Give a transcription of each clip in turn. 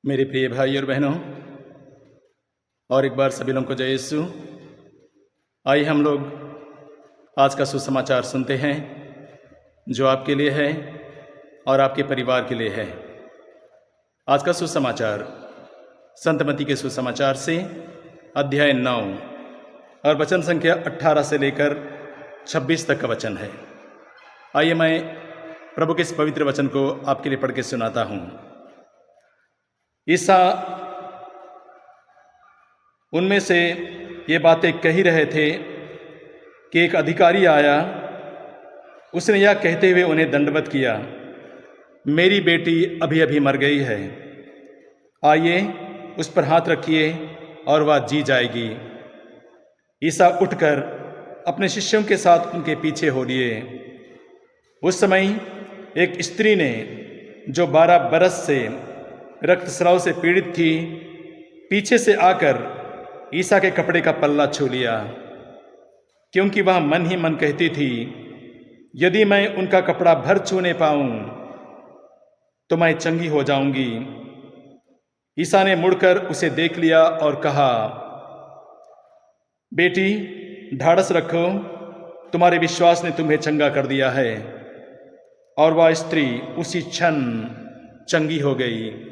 मेरे प्रिय भाई और बहनों, और एक बार सभी लोगों को जय यीशु। आइए हम लोग आज का सुसमाचार सुनते हैं जो आपके लिए है और आपके परिवार के लिए है। आज का सुसमाचार संत मत्ती के सुसमाचार से अध्याय 9 और वचन संख्या 18 से लेकर 26 तक का वचन है। आइए मैं प्रभु के इस पवित्र वचन को आपके लिए पढ़ के सुनाता हूँ। ईसा उनमें से ये बातें कह रहे थे कि एक अधिकारी आया। उसने यह कहते हुए उन्हें दंडवत किया, मेरी बेटी अभी अभी मर गई है, आइए उस पर हाथ रखिए और वह जी जाएगी। ईसा उठकर अपने शिष्यों के साथ उनके पीछे हो लिए। उस समय एक स्त्री ने जो 12 बरस से रक्तस्राव से पीड़ित थी, पीछे से आकर ईसा के कपड़े का पल्ला छू लिया, क्योंकि वह मन ही मन कहती थी, यदि मैं उनका कपड़ा भर छूने पाऊं तो मैं चंगी हो जाऊंगी। ईसा ने मुड़कर उसे देख लिया और कहा, बेटी ढाढ़स रखो, तुम्हारे विश्वास ने तुम्हें चंगा कर दिया है। और वह स्त्री उसी क्षण चंगी हो गई।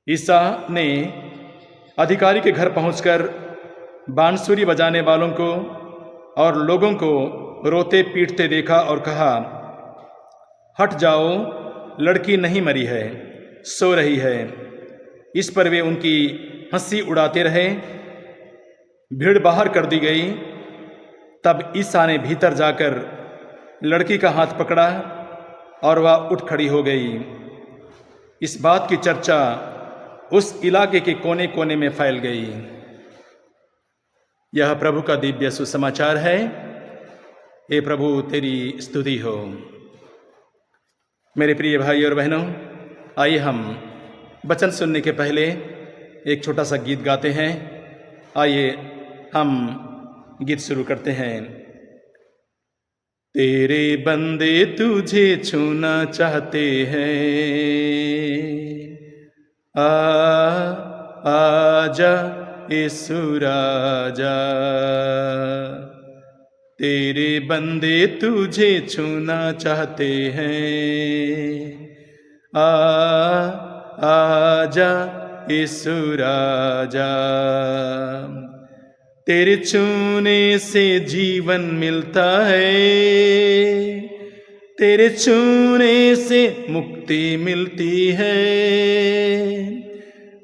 ईसा ने अधिकारी के घर पहुंचकर बांसुरी बजाने वालों को और लोगों को रोते पीटते देखा और कहा, हट जाओ, लड़की नहीं मरी है, सो रही है। इस पर वे उनकी हंसी उड़ाते रहे। भीड़ बाहर कर दी गई। तब ईसा ने भीतर जाकर लड़की का हाथ पकड़ा और वह उठ खड़ी हो गई। इस बात की चर्चा उस इलाके के कोने कोने में फैल गई। यह प्रभु का दिव्य सुसमाचार है। हे प्रभु, तेरी स्तुति हो। मेरे प्रिय भाई और बहनों, आइए हम वचन सुनने के पहले एक छोटा सा गीत गाते हैं। आइए हम गीत शुरू करते हैं। तेरे बंदे तुझे छूना चाहते हैं, आजा यीशु राजा। तेरे बंदे तुझे छूना चाहते हैं, आजा यीशु राजा। तेरे छूने से जीवन मिलता है, तेरे छूने से मुक्ति मिलती है,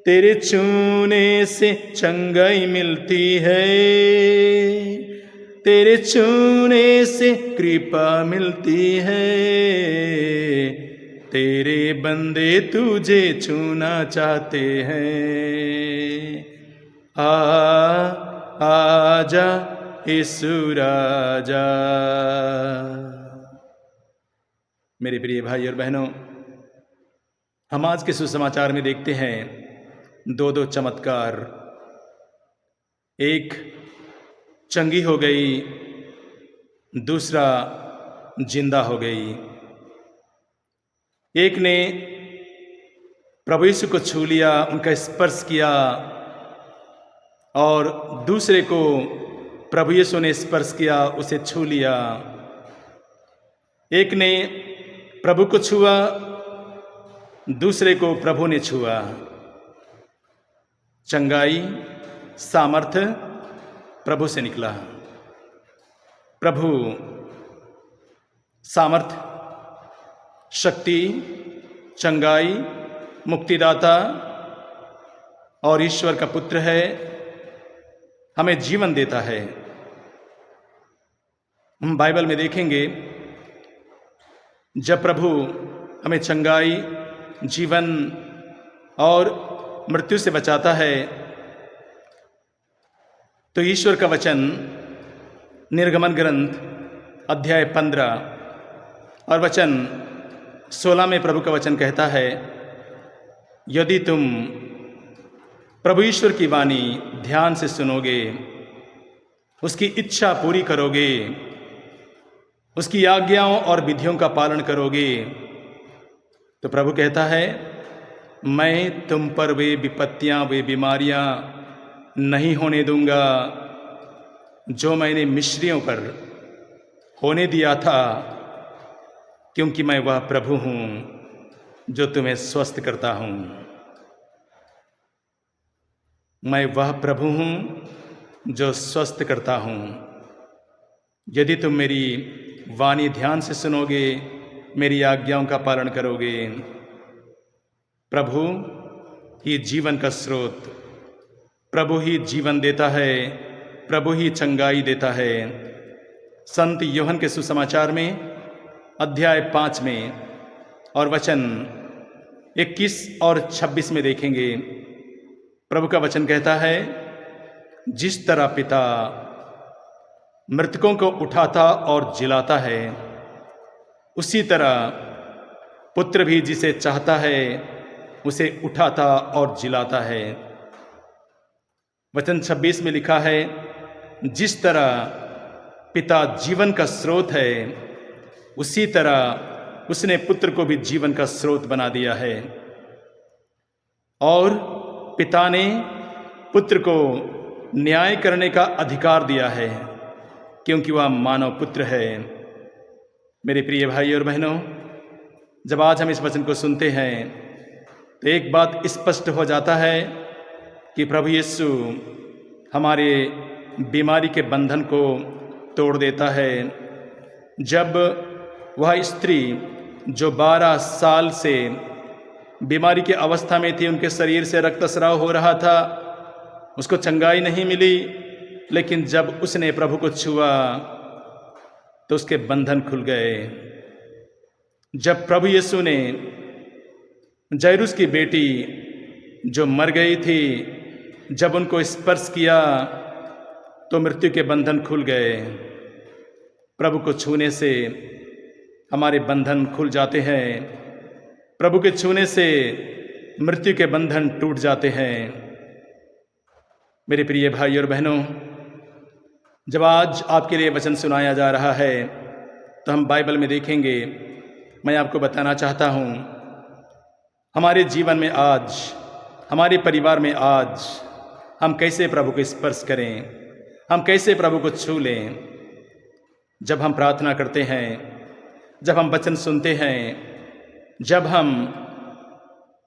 तेरे छूने से चंगाई मिलती है, तेरे छूने से कृपा मिलती है। तेरे बंदे तुझे छूना चाहते हैं, आजा यीशु राजा। मेरे प्रिय भाई और बहनों, हम आज के सुसमाचार में देखते हैं दो चमत्कार। एक चंगी हो गई, दूसरा जिंदा हो गई। एक ने प्रभु यीशु को छू लिया, उनका स्पर्श किया, और दूसरे को प्रभु यीशु ने स्पर्श किया, उसे छू लिया। एक ने प्रभु को छुआ, दूसरे को प्रभु ने छुआ। चंगाई, सामर्थ्य प्रभु से निकला। प्रभु सामर्थ्य, शक्ति, चंगाई, मुक्तिदाता और ईश्वर का पुत्र है, हमें जीवन देता है। हम बाइबल में देखेंगे, जब प्रभु हमें चंगाई, जीवन और मृत्यु से बचाता है, तो ईश्वर का वचन निर्गमन ग्रंथ अध्याय 15 और वचन 16 में प्रभु का वचन कहता है, यदि तुम प्रभु ईश्वर की वाणी ध्यान से सुनोगे, उसकी इच्छा पूरी करोगे, उसकी आज्ञाओं और विधियों का पालन करोगे, तो प्रभु कहता है मैं तुम पर वे विपत्तियां, वे बीमारियां नहीं होने दूंगा जो मैंने मिस्रियों पर होने दिया था, क्योंकि मैं वह प्रभु हूं जो तुम्हें स्वस्थ करता हूं। मैं वह प्रभु हूं जो स्वस्थ करता हूं। यदि तुम मेरी वाणी ध्यान से सुनोगे, मेरी आज्ञाओं का पालन करोगे। प्रभु ही जीवन का स्रोत, प्रभु ही जीवन देता है, प्रभु ही चंगाई देता है। संत यूहन्ना के सुसमाचार में अध्याय 5 में और वचन 21 और 26 में देखेंगे। प्रभु का वचन कहता है, जिस तरह पिता मृतकों को उठाता और जिलाता है, उसी तरह पुत्र भी जिसे चाहता है उसे उठाता और जिलाता है। वचन 26 में लिखा है, जिस तरह पिता जीवन का स्रोत है, उसी तरह उसने पुत्र को भी जीवन का स्रोत बना दिया है। और पिता ने पुत्र को न्याय करने का अधिकार दिया है, क्योंकि वह मानव पुत्र है। मेरे प्रिय भाई और बहनों, जब आज हम इस वचन को सुनते हैं तो एक बात स्पष्ट हो जाता है कि प्रभु यीशु हमारे बीमारी के बंधन को तोड़ देता है। जब वह स्त्री जो 12 साल से बीमारी की अवस्था में थी, उनके शरीर से रक्तस्राव हो रहा था, उसको चंगाई नहीं मिली, लेकिन जब उसने प्रभु को छुआ तो उसके बंधन खुल गए। जब प्रभु यीशु ने जैरुस की बेटी जो मर गई थी, जब उनको स्पर्श किया तो मृत्यु के बंधन खुल गए। प्रभु को छूने से हमारे बंधन खुल जाते हैं, प्रभु के छूने से मृत्यु के बंधन टूट जाते हैं। मेरे प्रिय भाई और बहनों, जब आज आपके लिए वचन सुनाया जा रहा है तो हम बाइबल में देखेंगे। मैं आपको बताना चाहता हूँ, हमारे जीवन में आज, हमारे परिवार में आज हम कैसे प्रभु को स्पर्श करें, हम कैसे प्रभु को छू लें। जब हम प्रार्थना करते हैं, जब हम वचन सुनते हैं, जब हम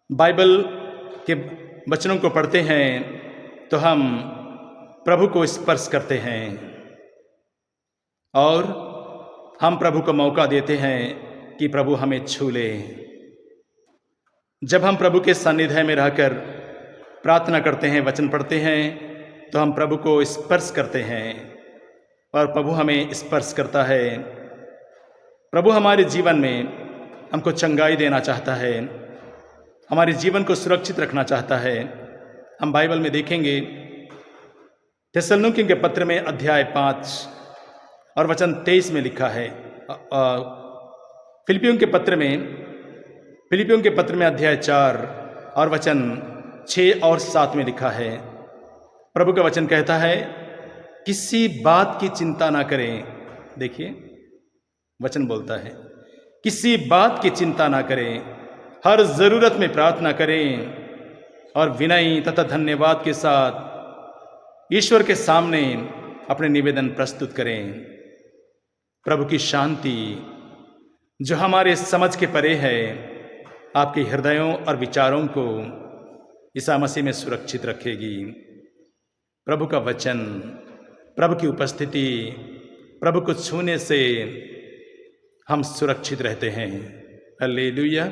बाइबल के वचनों को पढ़ते हैं, तो हम प्रभु को स्पर्श करते हैं और हम प्रभु को मौका देते हैं कि प्रभु हमें छू ले। जब हम प्रभु के सानिध्य में रहकर प्रार्थना करते हैं, वचन पढ़ते हैं, तो हम प्रभु को स्पर्श करते हैं और प्रभु हमें स्पर्श करता है। प्रभु हमारे जीवन में हमको चंगाई देना चाहता है, हमारे जीवन को सुरक्षित रखना चाहता है। हम बाइबल में देखेंगे थिस्सलुनीकियों के पत्र में अध्याय 5 और वचन 23 में लिखा है। फिलिपियों के पत्र में अध्याय 4 और वचन 6 और 7 में लिखा है। प्रभु का वचन कहता है, किसी बात की चिंता ना करें। देखिए, वचन बोलता है, किसी बात की चिंता ना करें, हर जरूरत में प्रार्थना करें और विनय तथा धन्यवाद के साथ ईश्वर के सामने अपने निवेदन प्रस्तुत करें। प्रभु की शांति जो हमारे समझ के परे है, आपके हृदयों और विचारों को ईसा मसीह में सुरक्षित रखेगी। प्रभु का वचन, प्रभु की उपस्थिति, प्रभु को छूने से हम सुरक्षित रहते हैं। Hallelujah,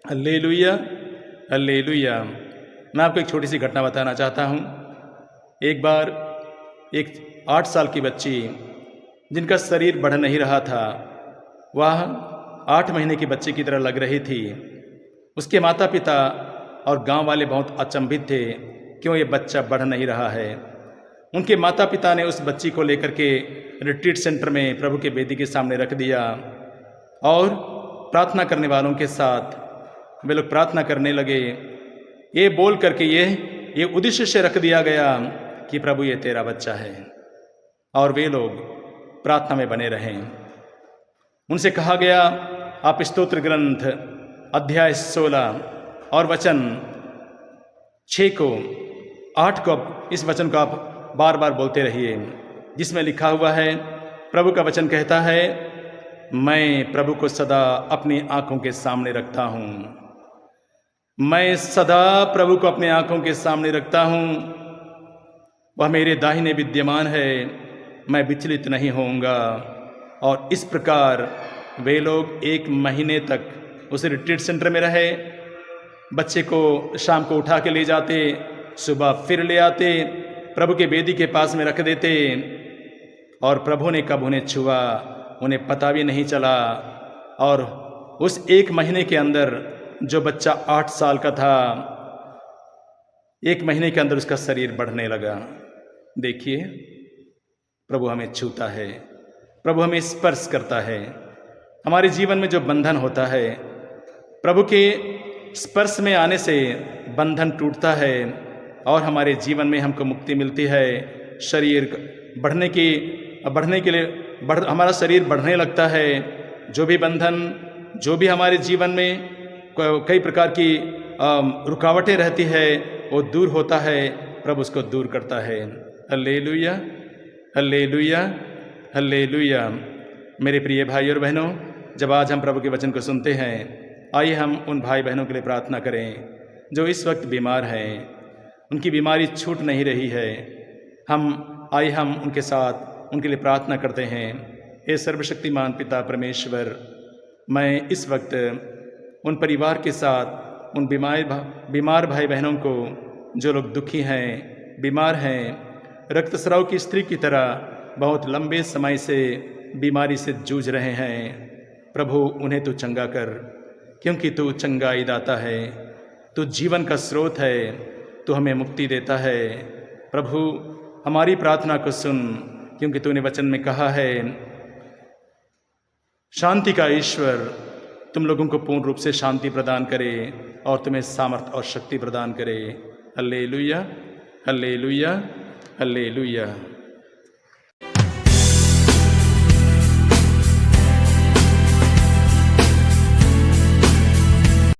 hallelujah, hallelujah. मैं आपको एक छोटी सी घटना बताना चाहता हूँ। एक बार एक 8 साल की बच्ची, जिनका शरीर बढ़ नहीं रहा था, वह 8 महीने की बच्ची की तरह लग रही थी। उसके माता पिता और गांव वाले बहुत अचंभित थे, क्यों ये बच्चा बढ़ नहीं रहा है। उनके माता पिता ने उस बच्ची को लेकर के रिट्रीट सेंटर में प्रभु के वेदी के सामने रख दिया और प्रार्थना करने वालों के साथ वे लोग प्रार्थना करने लगे। ये बोल करके ये उद्देश्य से रख दिया गया कि प्रभु ये तेरा बच्चा है, और वे लोग प्रार्थना में बने रहें। उनसे कहा गया, आप स्तोत्र ग्रंथ अध्याय 16 और वचन 6 को 8 को इस वचन को आप बार बार बोलते रहिए, जिसमें लिखा हुआ है, प्रभु का वचन कहता है, मैं प्रभु को सदा अपनी आंखों के सामने रखता हूँ। मैं सदा प्रभु को अपनी आंखों के सामने रखता हूँ। वह मेरे दाहिने विद्यमान है, मैं विचलित नहीं होऊंगा। और इस प्रकार वे लोग 1 महीने तक उस रिट्रीट सेंटर में रहे। बच्चे को शाम को उठा के ले जाते, सुबह फिर ले आते, प्रभु के वेदी के पास में रख देते, और प्रभु ने कब उन्हें छुआ उन्हें पता भी नहीं चला। और उस 1 महीने के अंदर जो बच्चा 8 साल का था, 1 महीने के अंदर उसका शरीर बढ़ने लगा। देखिए, प्रभु हमें छूता है, प्रभु हमें स्पर्श करता है। हमारे जीवन में जो बंधन होता है, प्रभु के स्पर्श में आने से बंधन टूटता है और हमारे जीवन में हमको मुक्ति मिलती है। शरीर बढ़ने के लिए हमारा शरीर बढ़ने लगता है। जो भी बंधन, जो भी हमारे जीवन में कई प्रकार की रुकावटें रहती है, वो दूर होता है, प्रभु उसको दूर करता है। Hallelujah, hallelujah, hallelujah. मेरे प्रिय भाई और बहनों, जब आज हम प्रभु के वचन को सुनते हैं, आइए हम उन भाई बहनों के लिए प्रार्थना करें जो इस वक्त बीमार हैं, उनकी बीमारी छूट नहीं रही है। आइए हम उनके साथ उनके लिए प्रार्थना करते हैं। हे सर्वशक्तिमान पिता परमेश्वर, मैं इस वक्त उन परिवार के साथ उन बीमार भाई बहनों को, जो लोग दुखी हैं, बीमार हैं, रक्तस्राव की स्त्री की तरह बहुत लंबे समय से बीमारी से जूझ रहे हैं, प्रभु उन्हें तू चंगा कर, क्योंकि तू चंगाई दाता है, तू जीवन का स्रोत है, तू हमें मुक्ति देता है। प्रभु हमारी प्रार्थना को सुन, क्योंकि तूने वचन में कहा है, शांति का ईश्वर तुम लोगों को पूर्ण रूप से शांति प्रदान करे और तुम्हें सामर्थ और शक्ति प्रदान करे। Hallelujah, hallelujah, hallelujah.